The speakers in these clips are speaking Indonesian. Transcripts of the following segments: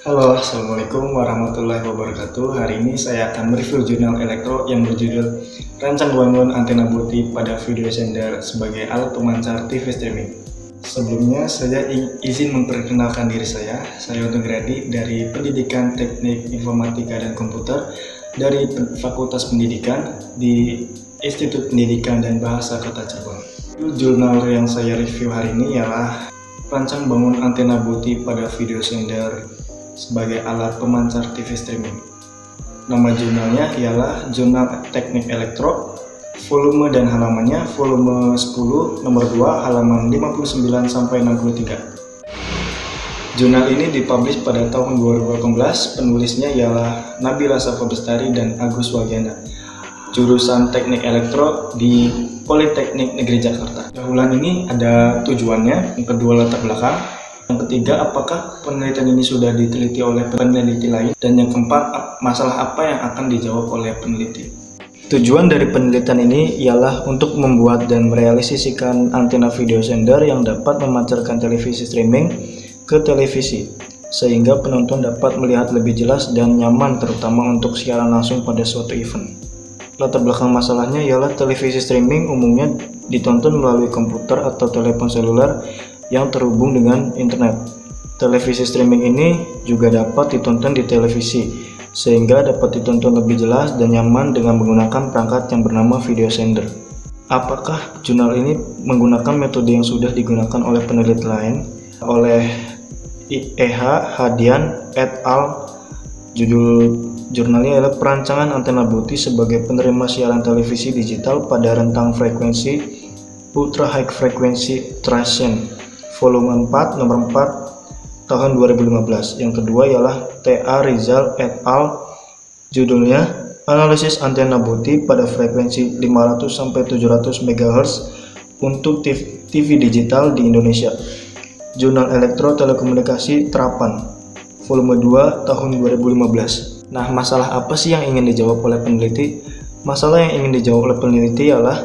Halo, Assalamualaikum warahmatullahi wabarakatuh. Hari ini saya akan mereview jurnal elektro yang berjudul Rancang Bangun Antena Bluetooth pada Video Sender sebagai alat pemancar TV streaming. Sebelumnya, saya izin memperkenalkan diri saya. Saya Untung Gradi dari Pendidikan Teknik Informatika dan Komputer dari Fakultas Pendidikan di Institut Pendidikan dan Bahasa Kota Cirebon. Jurnal yang saya review hari ini ialah Rancang Bangun Antena Bluetooth pada Video Sender sebagai alat pemancar TV streaming. Nama jurnalnya ialah Jurnal Teknik Elektro, volume dan halamannya volume 10 nomor 2 halaman 59 sampai 63. Jurnal ini dipublish pada tahun 2018, penulisnya ialah Nabila Safa Bestari dan Agus Wagiana, jurusan Teknik Elektro di Politeknik Negeri Jakarta. Dahulan ini ada tujuannya, yang kedua latar belakang, yang ketiga, apakah penelitian ini sudah diteliti oleh peneliti lain? Dan yang keempat, masalah apa yang akan dijawab oleh peneliti? Tujuan dari penelitian ini ialah untuk membuat dan merealisasikan antena video sender yang dapat memancarkan televisi streaming ke televisi, sehingga penonton dapat melihat lebih jelas dan nyaman terutama untuk siaran langsung pada suatu event. Latar belakang masalahnya ialah televisi streaming umumnya ditonton melalui komputer atau telepon seluler yang terhubung dengan internet. Televisi streaming ini juga dapat ditonton di televisi, sehingga dapat ditonton lebih jelas dan nyaman dengan menggunakan perangkat yang bernama video sender. Apakah jurnal ini menggunakan metode yang sudah digunakan oleh peneliti lain? Oleh E.H. Hadian et al. Judul jurnalnya adalah Perancangan Antena Bluetooth sebagai penerima siaran televisi digital pada rentang frekuensi Ultra High Frequency Transition, volume 4 nomor 4 tahun 2015. Yang kedua ialah T.A. Rizal et al. Judulnya Analisis Antena Bluetooth pada frekuensi 500 sampai 700 MHz untuk TV digital di Indonesia. Jurnal Elektro Telekomunikasi Terapan, volume 2 tahun 2015. Nah, masalah apa sih yang ingin dijawab oleh peneliti? Masalah yang ingin dijawab oleh peneliti ialah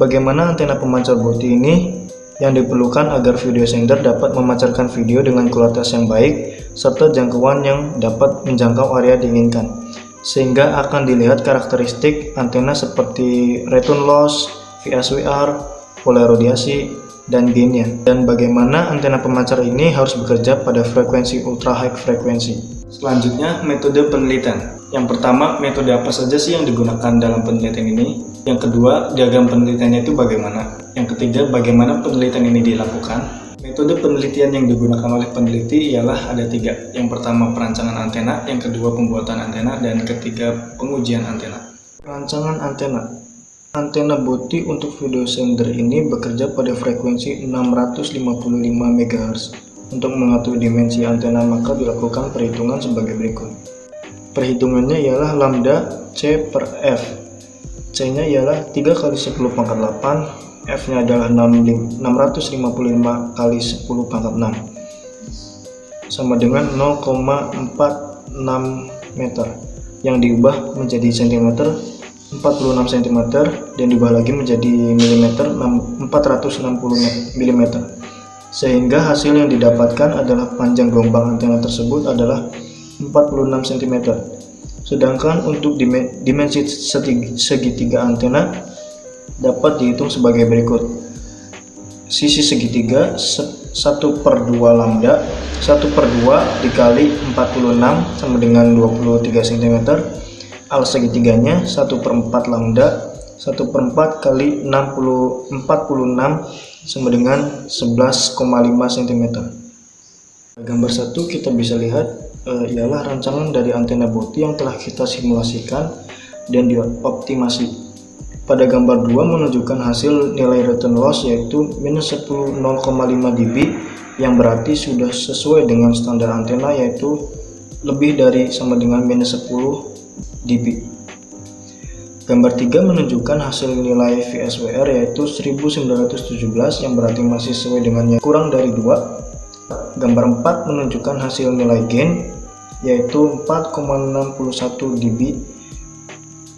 bagaimana antena pemancar Bluetooth ini yang diperlukan agar video sender dapat memancarkan video dengan kualitas yang baik serta jangkauan yang dapat menjangkau area diinginkan, sehingga akan dilihat karakteristik antena seperti return loss, VSWR, polaradiasi, dan gainnya, dan bagaimana antena pemancar ini harus bekerja pada frekuensi ultra high frekuensi. Selanjutnya, metode penelitian. Yang pertama, metode apa saja sih yang digunakan dalam penelitian ini? Yang kedua, diagram penelitiannya itu bagaimana? Yang ketiga, bagaimana penelitian ini dilakukan? Metode penelitian yang digunakan oleh peneliti ialah ada 3. Yang pertama, perancangan antena, yang kedua, pembuatan antena, dan ketiga, pengujian antena. Perancangan antena. Antena Bluetooth untuk video sender ini bekerja pada frekuensi 655 MHz. Untuk mengatur dimensi antena maka dilakukan perhitungan sebagai berikut. Perhitungannya ialah lambda C per F. C-nya ialah 3 kali 10 pangkat 8, F-nya adalah 655 kali 10 pangkat 6, sama dengan 0,46 meter, yang diubah menjadi cm 46 cm dan diubah lagi menjadi milimeter 460 mm, sehingga hasil yang didapatkan adalah panjang gelombang antena tersebut adalah 46 cm. Sedangkan untuk dimensi segitiga antena dapat dihitung sebagai berikut. Sisi segitiga 1/2 lambda, 1/2 dikali 46 sama dengan 23 cm. Al segitiganya 1/4 lambda, 1/4 kali 46 sama dengan 11,5 cm. Gambar 1 kita bisa lihat ialah rancangan dari antena Bluetooth yang telah kita simulasikan dan dioptimasi. Pada gambar 2 menunjukkan hasil nilai return loss yaitu minus 0,5 dB, yang berarti sudah sesuai dengan standar antena yaitu lebih dari sama dengan minus 10 dB. Gambar 3 menunjukkan hasil nilai VSWR yaitu 1917, yang berarti masih sesuai dengan yang kurang dari 2. Gambar 4 menunjukkan hasil nilai gain yaitu 4,61 dB,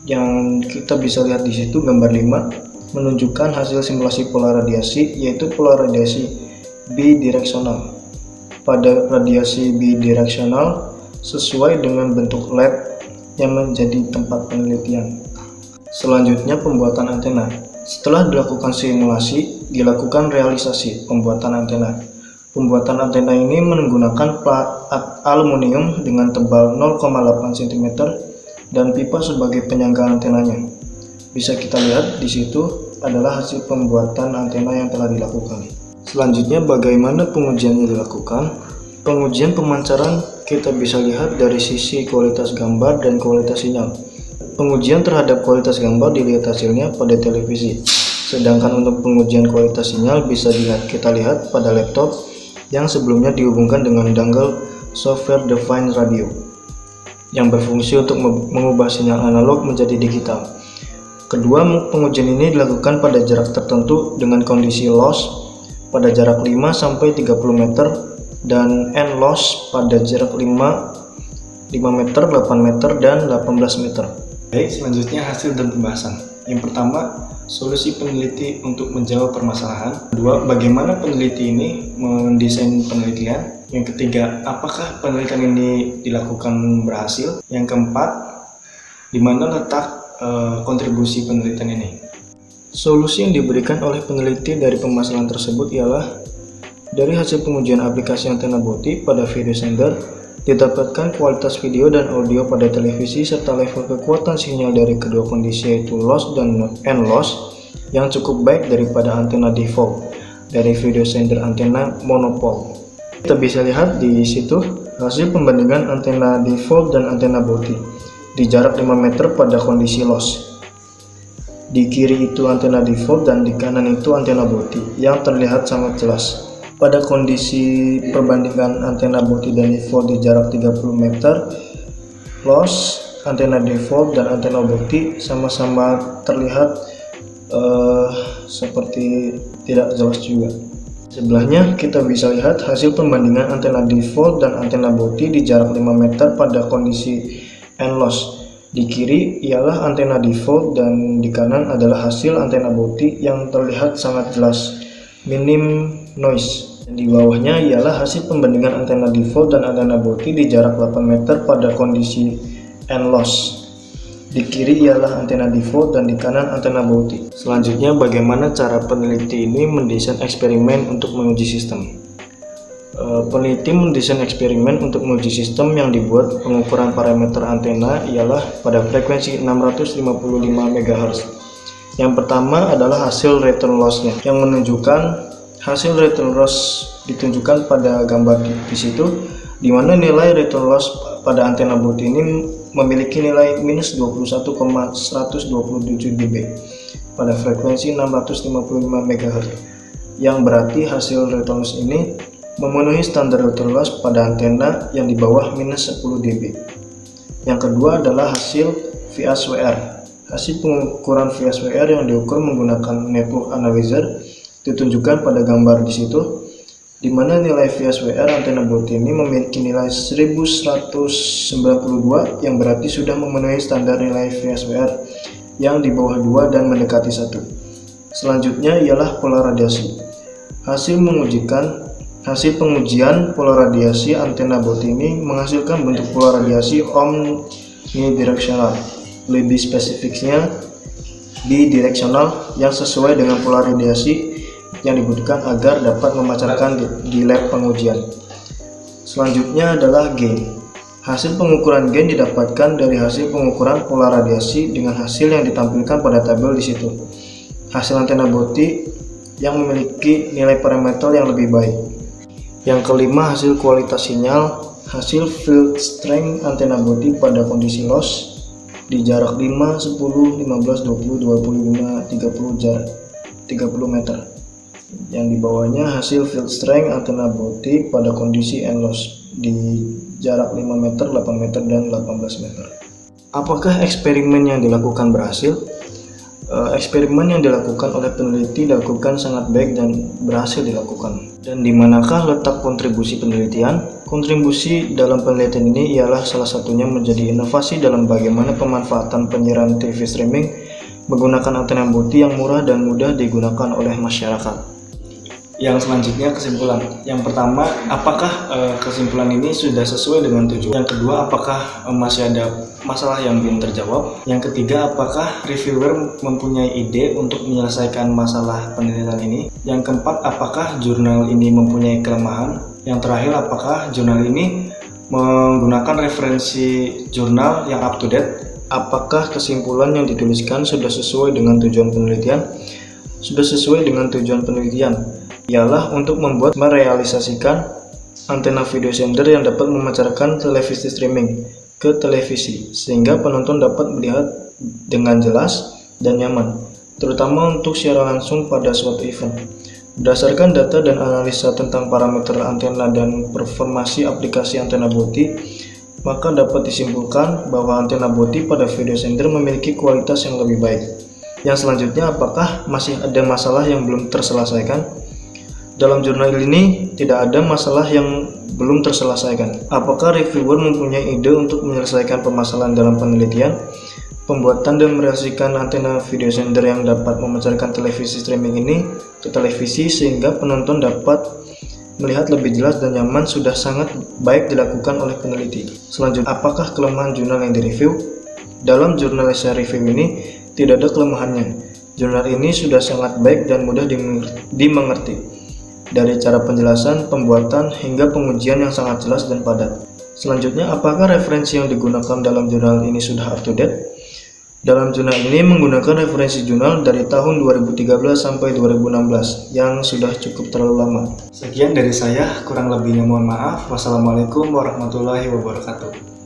yang kita bisa lihat di situ. Gambar 5 menunjukkan hasil simulasi pola radiasi yaitu pola radiasi bidireksional. Pada radiasi bidireksional sesuai dengan bentuk lab yang menjadi tempat penelitian. Selanjutnya, pembuatan antena. Setelah dilakukan simulasi, dilakukan realisasi pembuatan antena. Pembuatan antena ini menggunakan plat aluminium dengan tebal 0,8 cm dan pipa sebagai penyangga antenanya. Bisa kita lihat di situ adalah hasil pembuatan antena yang telah dilakukan. Selanjutnya, bagaimana pengujiannya dilakukan? Pengujian pemancaran kita bisa lihat dari sisi kualitas gambar dan kualitas sinyal. Pengujian terhadap kualitas gambar dilihat hasilnya pada televisi. Sedangkan untuk pengujian kualitas sinyal bisa kita lihat pada laptop yang sebelumnya dihubungkan dengan dongle software defined radio yang berfungsi untuk mengubah sinyal analog menjadi digital. Kedua, pengujian ini dilakukan pada jarak tertentu dengan kondisi loss pada jarak 5-30 meter dan N-loss pada jarak 5 meter, 8 meter, dan 18 meter. Baik, selanjutnya hasil dan pembahasan. Yang pertama, solusi peneliti untuk menjawab permasalahan. Kedua, bagaimana peneliti ini mendesain penelitian. Yang ketiga, apakah penelitian ini dilakukan berhasil. Yang keempat, di mana letak kontribusi penelitian ini. Solusi yang diberikan oleh peneliti dari permasalahan tersebut ialah dari hasil pengujian aplikasi antena Boti pada video sender, didapatkan kualitas video dan audio pada televisi serta level kekuatan sinyal dari kedua kondisi yaitu loss dan N-loss yang cukup baik daripada antena default dari video sender antena monopole. Kita bisa lihat di situ hasil pembandingan antena default dan antena Boti di jarak 5 meter pada kondisi loss. Di kiri itu antena default dan di kanan itu antena Boti yang terlihat sangat jelas. Pada kondisi perbandingan antena Boti dan default di jarak 30 meter, loss, antena default dan antena Boti sama-sama terlihat seperti tidak jelas juga. Sebelahnya kita bisa lihat hasil pembandingan antena default dan antena Boti di jarak 5 meter pada kondisi N-loss. Di kiri ialah antena default dan di kanan adalah hasil antena Boti yang terlihat sangat jelas, minim noise. Dan di bawahnya ialah hasil pembandingan antena default dan antena Boti di jarak 8 meter pada kondisi N-loss. Di kiri ialah antena default dan di kanan antena Boti. Selanjutnya, bagaimana cara peneliti ini mendesain eksperimen untuk menguji sistem. Peneliti mendesain eksperimen untuk menguji sistem yang dibuat pengukuran parameter antena ialah pada frekuensi 655 MHz. Yang pertama adalah hasil return loss-nya yang menunjukkan hasil return loss ditunjukkan pada gambar di situ, di mana nilai return loss pada antena Boti ini memiliki nilai minus 21,127 dB pada frekuensi 655 MHz, yang berarti hasil return loss ini memenuhi standar return loss pada antena yang di bawah minus 10 dB. Yang kedua adalah hasil VSWR. Hasil pengukuran VSWR yang diukur menggunakan network analyzer ditunjukkan pada gambar di situ, di mana nilai VSWR antena Boti ini memiliki nilai 1192 yang berarti sudah memenuhi standar nilai VSWR yang di bawah 2 dan mendekati 1. Selanjutnya ialah pola radiasi. Hasil pengujian pola radiasi antena Boti ini menghasilkan bentuk pola radiasi omnidireksional. Lebih spesifiknya bidireksional yang sesuai dengan pola radiasi yang dibutuhkan agar dapat memancarkan di lab pengujian. Selanjutnya adalah gain. Hasil pengukuran gain didapatkan dari hasil pengukuran pola radiasi dengan hasil yang ditampilkan pada tabel di situ. Hasil antena Boti yang memiliki nilai parameter yang lebih baik. Yang kelima, hasil kualitas sinyal. Hasil field strength antena Boti pada kondisi loss di jarak 5, 10, 15, 20, 25, 30 jarak 30 meter. Yang di bawahnya hasil field strength antena Boti pada kondisi N-loss di jarak 5 meter, 8 meter, dan 18 meter. Apakah eksperimen yang dilakukan berhasil? Eksperimen yang dilakukan oleh peneliti dilakukan sangat baik dan berhasil dilakukan. Dan di manakah letak kontribusi penelitian? Kontribusi dalam penelitian ini ialah salah satunya menjadi inovasi dalam bagaimana pemanfaatan penyiaran TV streaming menggunakan antena Boti yang murah dan mudah digunakan oleh masyarakat. Yang selanjutnya kesimpulan. Yang pertama, apakah kesimpulan ini sudah sesuai dengan tujuan? Yang kedua, apakah masih ada masalah yang belum terjawab? Yang ketiga, apakah reviewer mempunyai ide untuk menyelesaikan masalah penelitian ini? Yang keempat, apakah jurnal ini mempunyai kelemahan? Yang terakhir, apakah jurnal ini menggunakan referensi jurnal yang up to date? Apakah kesimpulan yang dituliskan sudah sesuai dengan tujuan penelitian? Sudah sesuai dengan tujuan penelitian ialah untuk merealisasikan antena video sender yang dapat memancarkan televisi streaming ke televisi sehingga penonton dapat melihat dengan jelas dan nyaman, terutama untuk siaran langsung pada suatu event. Berdasarkan data dan analisa tentang parameter antena dan performasi aplikasi antena boti, maka dapat disimpulkan bahwa antena boti pada video sender memiliki kualitas yang lebih baik. Yang selanjutnya, apakah masih ada masalah yang belum terselesaikan? Dalam jurnal ini tidak ada masalah yang belum terselesaikan. Apakah reviewer mempunyai ide untuk menyelesaikan permasalahan dalam penelitian? Pembuatan dan merealisasikan antena video sender yang dapat memancarkan televisi streaming ini ke televisi sehingga penonton dapat melihat lebih jelas dan nyaman sudah sangat baik dilakukan oleh peneliti. Selanjutnya, apakah kelemahan jurnal yang direview? Dalam jurnal essay review ini tidak ada kelemahannya. Jurnal ini sudah sangat baik dan mudah dimengerti. Dari cara penjelasan, pembuatan, hingga pengujian yang sangat jelas dan padat. Selanjutnya, apakah referensi yang digunakan dalam jurnal ini sudah up to date? Dalam jurnal ini menggunakan referensi jurnal dari tahun 2013 sampai 2016 yang sudah cukup terlalu lama. Sekian dari saya, kurang lebihnya mohon maaf. Wassalamualaikum warahmatullahi wabarakatuh.